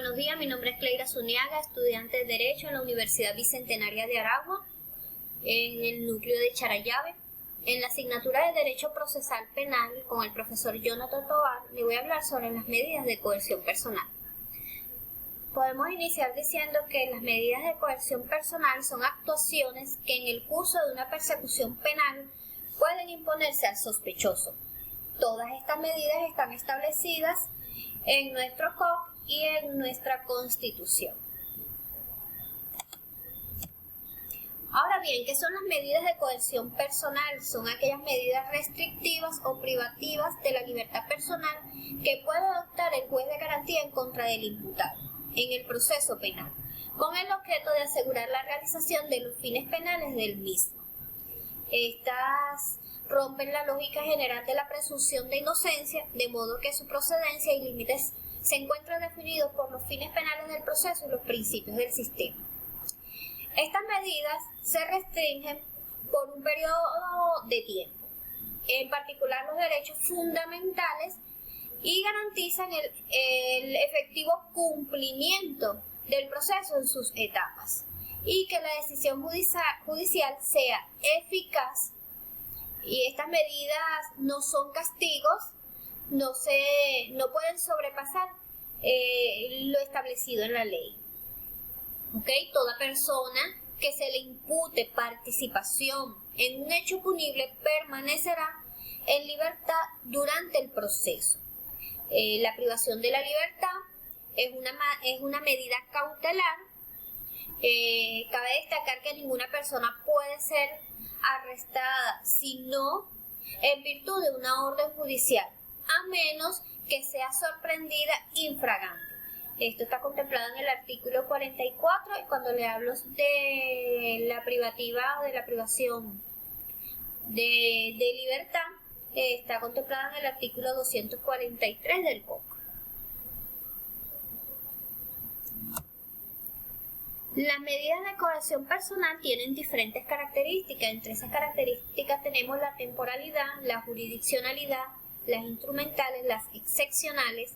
Buenos días, mi nombre es Cleira Zuniaga, estudiante de Derecho en la Universidad Bicentenaria de Aragua, en el núcleo de Charallave. En la asignatura de Derecho Procesal Penal, con el profesor Jonathan Tovar, le voy a hablar sobre las medidas de coerción personal. Podemos iniciar diciendo que las medidas de coerción personal son actuaciones que en el curso de una persecución penal pueden imponerse al sospechoso. Todas estas medidas están establecidas en nuestro COP y en nuestra Constitución. Ahora bien, ¿qué son las medidas de coerción personal? Son aquellas medidas restrictivas o privativas de la libertad personal que puede adoptar el juez de garantía en contra del imputado en el proceso penal, con el objeto de asegurar la realización de los fines penales del mismo. Estas rompen la lógica general de la presunción de inocencia, de modo que su procedencia y límites se encuentran definidos por los fines penales del proceso y los principios del sistema. Estas medidas se restringen por un periodo de tiempo, en particular los derechos fundamentales, y garantizan el efectivo cumplimiento del proceso en sus etapas, y que la decisión judicial sea eficaz. Y estas medidas no son castigos, no pueden sobrepasar lo establecido en la ley. Toda persona que se le impute participación en un hecho punible permanecerá en libertad durante el proceso. La privación de la libertad es una medida cautelar. Cabe destacar que ninguna persona puede ser arrestada sino en virtud de una orden judicial, a menos que sea sorprendida infragante. Esto está contemplado en el artículo 44, y cuando le hablo de la privativa o de la privación de libertad, está contemplado en el artículo 243 del COC. Las medidas de coerción personal tienen diferentes características. Entre esas características tenemos la temporalidad, la jurisdiccionalidad, las instrumentales, las excepcionales,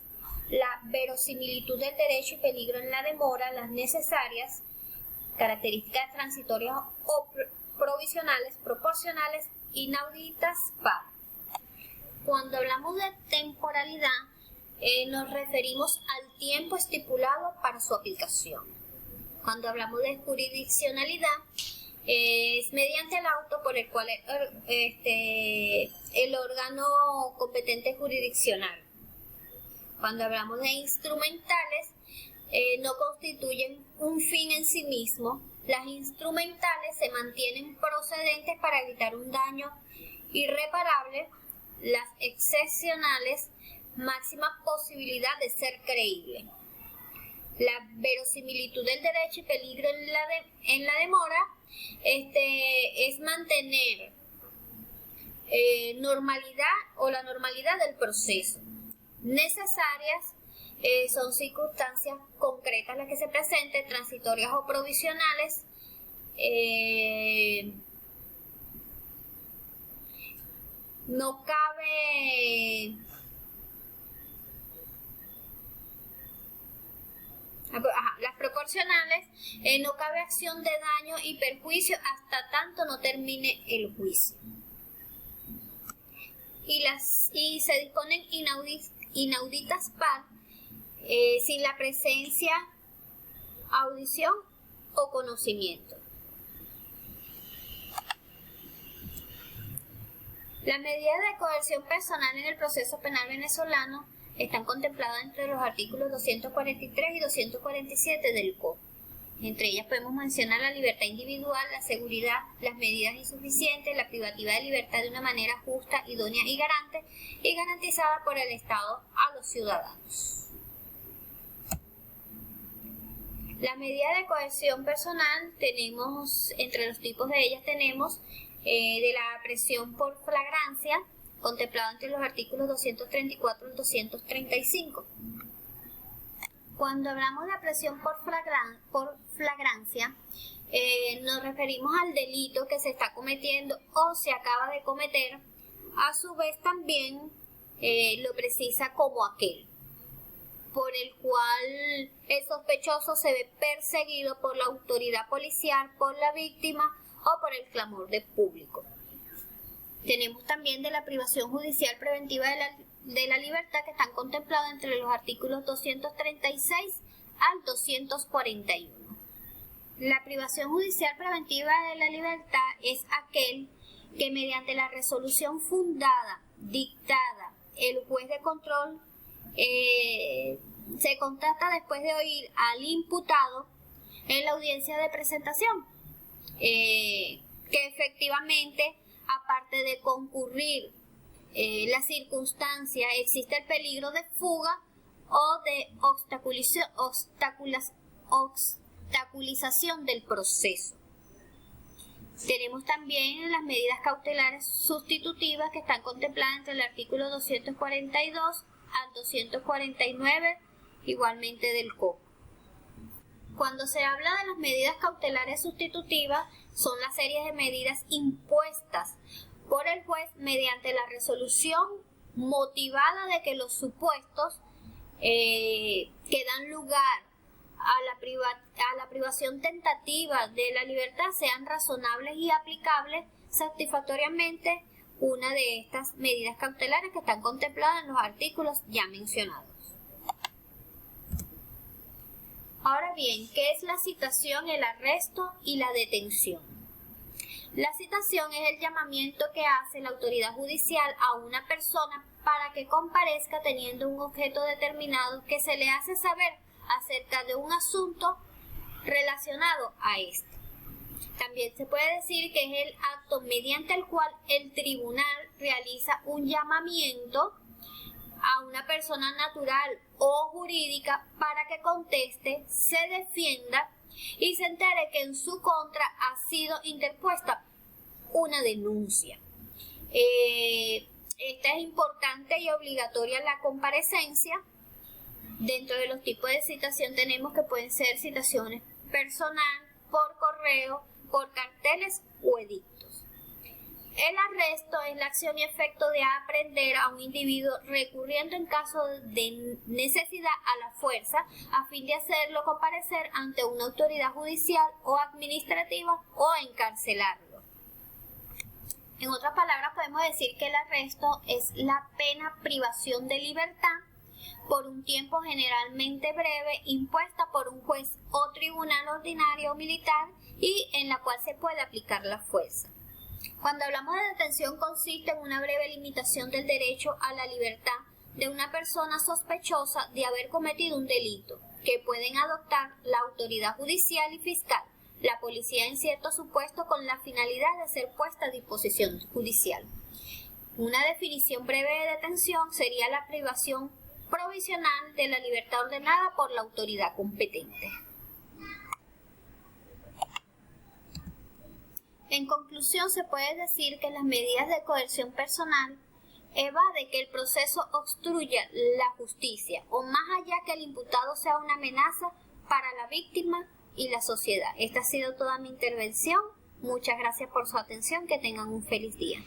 la verosimilitud del derecho y peligro en la demora, las necesarias, características transitorias o provisionales, proporcionales, inauditas, par. Cuando hablamos de temporalidad, nos referimos al tiempo estipulado para su aplicación. Cuando hablamos de jurisdiccionalidad, es mediante el auto por el cual el órgano competente jurisdiccional. Cuando hablamos de instrumentales, no constituyen un fin en sí mismo. Las instrumentales se mantienen procedentes para evitar un daño irreparable. Las excepcionales, máxima posibilidad de ser creíble. La verosimilitud del derecho y peligro en la demora es mantener normalidad o la normalidad del proceso. Necesarias son circunstancias concretas las que se presenten, transitorias o provisionales. No cabe las proporcionales, no cabe acción de daño y perjuicio hasta tanto no termine el juicio. Y se disponen inauditas par, sin la presencia, audición o conocimiento. Las medidas de coerción personal en el proceso penal venezolano están contempladas entre los artículos 243 y 247 del COP. Entre ellas podemos mencionar la libertad individual, la seguridad, las medidas insuficientes, la privativa de libertad de una manera justa, idónea y garantizada por el Estado a los ciudadanos. Las medidas de coerción personal tenemos, entre los tipos de ellas tenemos de la presión por flagrancia, contemplado entre los artículos 234 y 235. Cuando hablamos de presión por flagrancia, nos referimos al delito que se está cometiendo o se acaba de cometer. A su vez también lo precisa como aquel por el cual el sospechoso se ve perseguido por la autoridad policial, por la víctima o por el clamor del público. Tenemos también de la privación judicial preventiva de la libertad, que están contemplados entre los artículos 236 al 241. La privación judicial preventiva de la libertad es aquel que mediante la resolución fundada, dictada, el juez de control se constata después de oír al imputado en la audiencia de presentación, que efectivamente, aparte de concurrir la circunstancia, existe el peligro de fuga o de obstaculización del proceso. Tenemos también las medidas cautelares sustitutivas, que están contempladas entre el artículo 242 al 249, igualmente del COP. Cuando se habla de las medidas cautelares sustitutivas, son las series de medidas impuestas por el juez mediante la resolución motivada de que los supuestos que dan lugar a la privación tentativa de la libertad sean razonables y aplicables satisfactoriamente una de estas medidas cautelares que están contempladas en los artículos ya mencionados. Ahora bien, ¿qué es la citación, el arresto y la detención? La citación es el llamamiento que hace la autoridad judicial a una persona para que comparezca teniendo un objeto determinado que se le hace saber acerca de un asunto relacionado a este. También se puede decir que es el acto mediante el cual el tribunal realiza un llamamiento a una persona natural o jurídica para que conteste, se defienda y se entere que en su contra ha sido interpuesta una denuncia. Esta es importante y obligatoria la comparecencia. Dentro de los tipos de citación tenemos que pueden ser citaciones personal, por correo, por carteles o edictos. El arresto es la acción y efecto de aprehender a un individuo recurriendo en caso de necesidad a la fuerza a fin de hacerlo comparecer ante una autoridad judicial o administrativa o encarcelarlo. En otras palabras, podemos decir que el arresto es la pena privación de libertad por un tiempo generalmente breve impuesta por un juez o tribunal ordinario o militar y en la cual se puede aplicar la fuerza. Cuando hablamos de detención, consiste en una breve limitación del derecho a la libertad de una persona sospechosa de haber cometido un delito, que pueden adoptar la autoridad judicial y fiscal, la policía en cierto supuesto con la finalidad de ser puesta a disposición judicial. Una definición breve de detención sería la privación provisional de la libertad ordenada por la autoridad competente. En conclusión, se puede decir que las medidas de coerción personal evade que el proceso obstruya la justicia o más allá que el imputado sea una amenaza para la víctima y la sociedad. Esta ha sido toda mi intervención. Muchas gracias por su atención. Que tengan un feliz día.